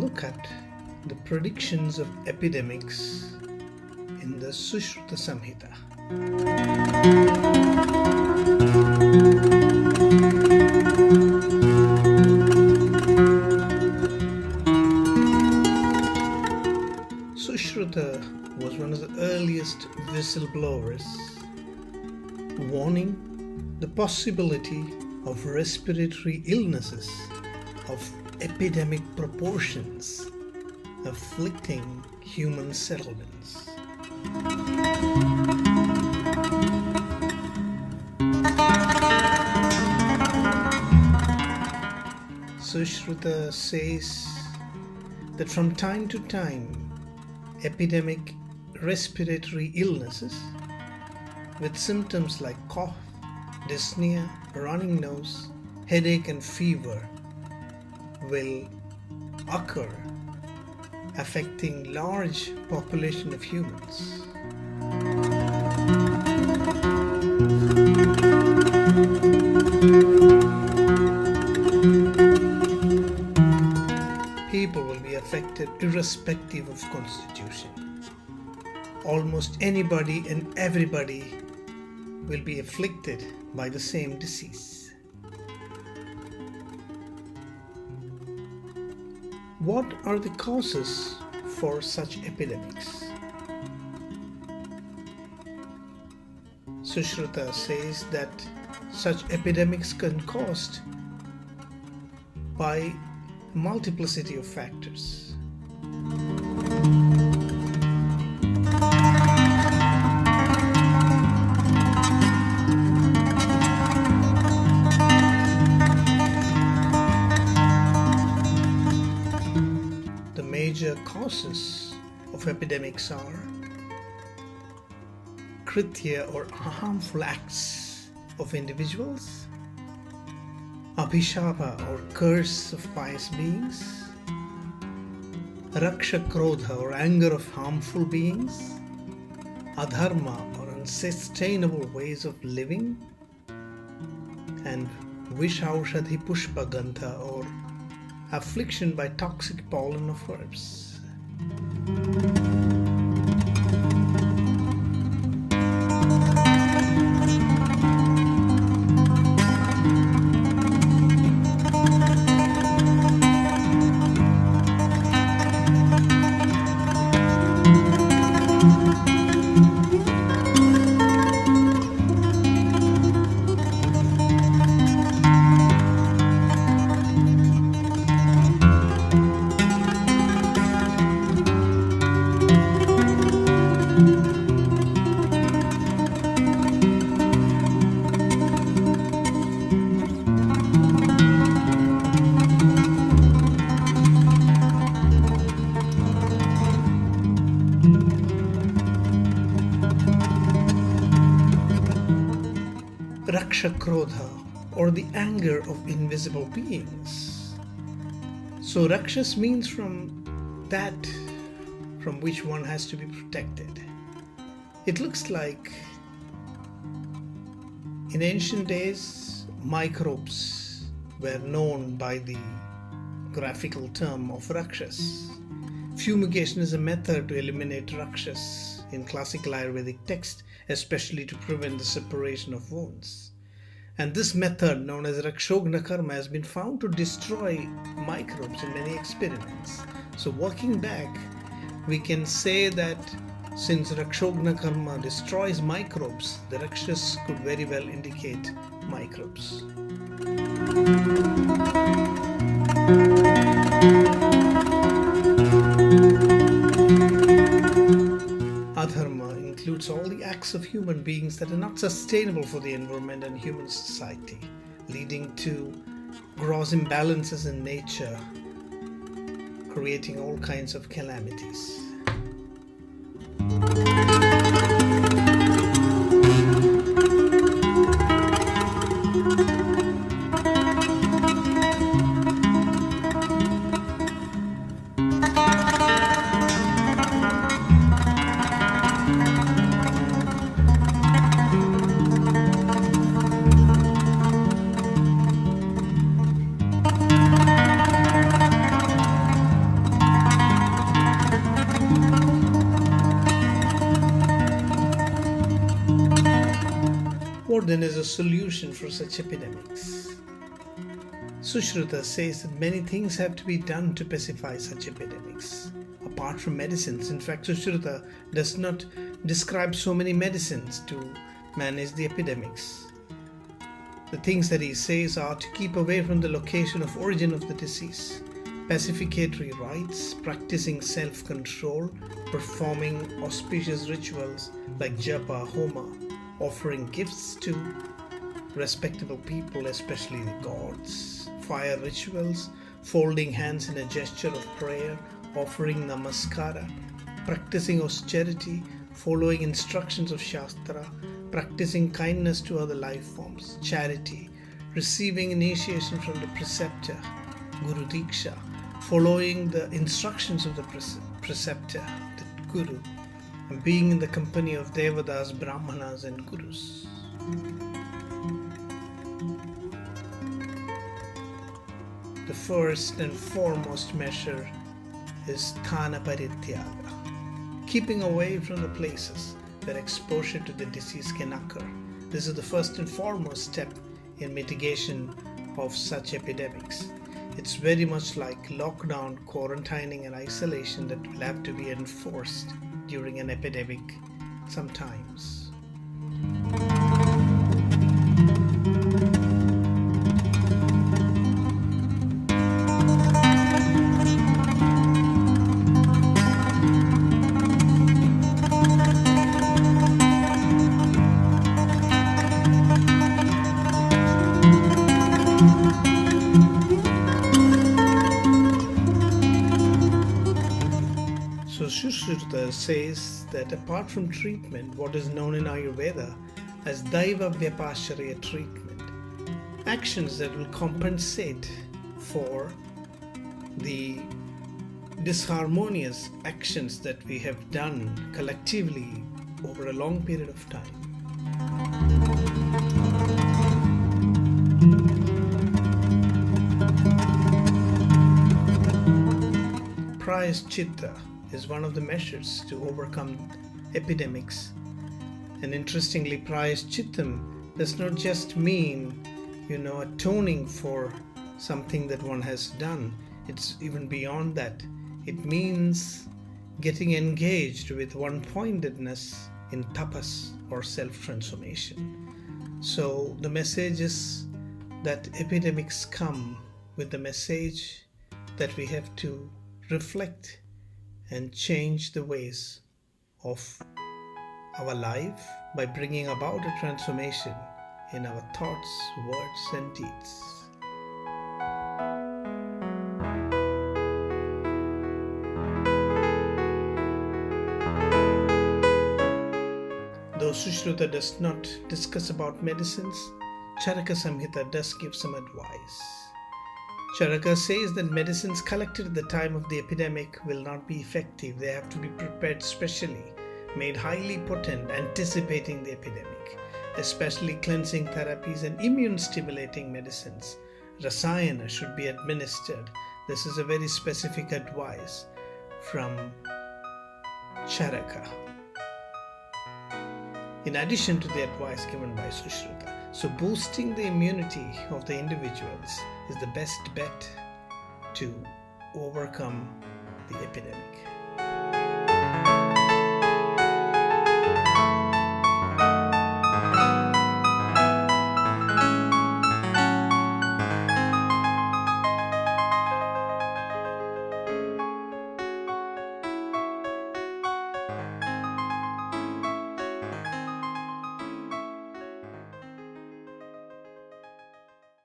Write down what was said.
look at the predictions of epidemics in the Susrutasamhita. Sushruta was one of the earliest whistleblowers, warning the possibility of respiratory illnesses of epidemic proportions afflicting human settlements. Sushruta says that from time to time, epidemic respiratory illnesses with symptoms like cough, dyspnea, running nose, headache and fever will occur, affecting large population of humans. People will be affected irrespective of constitution. Almost anybody and everybody will be afflicted by the same disease. What are the causes for such epidemics? Sushruta says that such epidemics can caused by multiplicity of factors. The major causes of epidemics are kritya or harmful acts of individuals, abhishapa or curse of pious beings, raksha krodha or anger of harmful beings, adharma or unsustainable ways of living, and vishaushadhi pushpa gandha or affliction by toxic pollen of herbs. Raksha krodha or the anger of invisible beings. So Rakshas means from that from which one has to be protected. It looks like in ancient days microbes were known by the graphical term of Rakshas. Fumigation is a method to eliminate Rakshas in classical Ayurvedic text, especially to prevent the separation of wounds. And this method, known as Rakshogna Karma, has been found to destroy microbes in many experiments. So working back, we can say that since Rakshogna Karma destroys microbes, the Rakshas could very well indicate microbes. Adharma includes all the acts of human beings that are not sustainable for the environment and human society, leading to gross imbalances in nature, creating all kinds of calamities. more than is a solution for such epidemics. Sushruta says that many things have to be done to pacify such epidemics, apart from medicines. In fact, Sushruta does not describe so many medicines to manage the epidemics. The things that he says are to keep away from the location of origin of the disease, pacificatory rites, practicing self-control, performing auspicious rituals like japa, homa, offering gifts to respectable people, especially the gods, fire rituals, folding hands in a gesture of prayer, offering namaskara, practicing austerity, following instructions of Shastra, practicing kindness to other life forms, charity, receiving initiation from the preceptor, Guru Diksha, following the instructions of the preceptor, the Guru, and being in the company of Devadas, Brahmanas and Gurus. The first and foremost measure is Thana Parityaga, keeping away from the places where exposure to the disease can occur. This is the first and foremost step in mitigation of such epidemics. It's very much like lockdown, quarantining and isolation that will have to be enforced during an epidemic sometimes. Susrutasamhita says that apart from treatment, what is known in Ayurveda as Daiva Vyapasharya treatment, actions that will compensate for the disharmonious actions that we have done collectively over a long period of time. Prayaschitta is one of the measures to overcome epidemics. And interestingly, Prayaschittam does not just mean, atoning for something that one has done. It's even beyond that. It means getting engaged with one-pointedness in tapas or self-transformation. So the message is that epidemics come with the message that we have to reflect and change the ways of our life by bringing about a transformation in our thoughts, words, and deeds. Though Sushruta does not discuss about medicines, Charaka Samhita does give some advice. Charaka says that medicines collected at the time of the epidemic will not be effective. They have to be prepared specially, made highly potent, anticipating the epidemic, especially cleansing therapies and immune-stimulating medicines. Rasayana should be administered. This is a very specific advice from Charaka, in addition to the advice given by Sushruta. So boosting the immunity of the individuals is the best bet to overcome the epidemic.